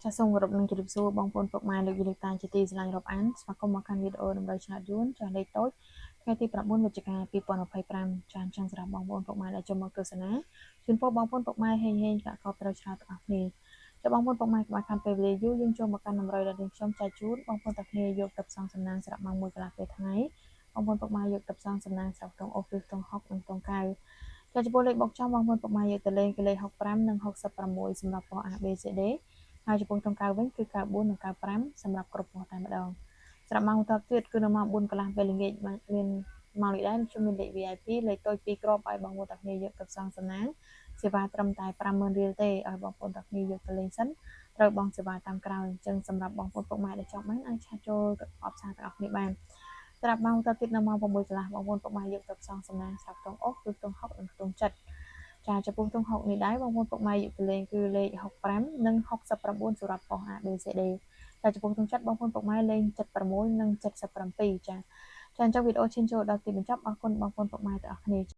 ចាសសូមគោរពនឹងជម្រាបសួរបងប្អូនពុកម៉ែលោកយាយលោកតាជាទីស្រឡាញ់រាប់អានស្វាគមន៍មកកាន់វីដេអូតម្រូវឆ្លាតយួនចាស់លេខតូចថ្ងៃទី9វិច្ឆិកា2025ចាអញ្ចឹងសម្រាប់បងប្អូនពុកម៉ែដែលចូលមកទស្សនាជូនពរបងប្អូនពុកម៉ែហេងកាក់កបត្រូវឆ្លាតទាំងអស់គ្នាចាបងប្អូនពុកម៉ែក្បាច់ខាងពេលវេលាយូរយើងចូលមកកាន់តម្រូវដែលយើងខ្ញុំចែកជូនបងប្អូនទាំងគ្នាយកទៅផ្សងសំណាងស្រាប់ម៉ោង1កន្លះពេលថ្ងៃបងប្អូនពុកម៉ែយកទៅផ្សងសំណាងស្រាប់ក្នុងអូសឬក្នុង60និងក្នុង90ចាចំពោះលេខបោកចំបងប្អូនពុកម៉ែយកទៅលេងគឺលេខ65និង66សម្រាប់ពណ៌ ABCD ហើយចំពោះក្នុងកៅវិញគឺ94និង95សម្រាប់គ្រប់ពណ៌តែម្ដងសម្រាប់ម៉ោងបន្តទៀតគឺនៅម៉ោង4កន្លះពេលល្ងាចមានម៉ោងនេះដែរខ្ញុំមានលេខ VIP លេខតូច2គ្រាប់ឲ្យបងប្អូនទាំងគ្នាយកទៅផ្សងសំណាងសេវាត្រឹមតែ50000រៀលទេឲ្យបងប្អូនទាំងគ្នាយកទៅលេងសិនត្រូវបងសេវាតាមក្រោយអញ្ចឹងសម្រាប់បងប្អូនពុកម៉ែដែលចង់បានអាចឆាតចូលទៅអបសារទាំងអស់គ្នាបានសម្រាប់ម៉ោងបន្តទៀតនៅម៉ោង6កន្លះបងប្អូនពុកម៉ែយកទៅផ្សងសំណាងស្រាប់ក្នុងអុសឬក្នុង60និងក្នុងចិត្តចាចំពោះក្នុង60នេះដែរបងប្អូនពុកម៉ែយកទៅលេងគឺលេខ65និង69សម្រាប់ប៉ុស ABCD តែចំពោះក្នុងចិត្តបងប្អូនពុកម៉ែលេង76និង77ចាអញ្ចឹងវីដេអូឈានចូលដល់ទីបញ្ចប់អរគុណបងប្អូនពុកម៉ែទាំងអស់គ្នា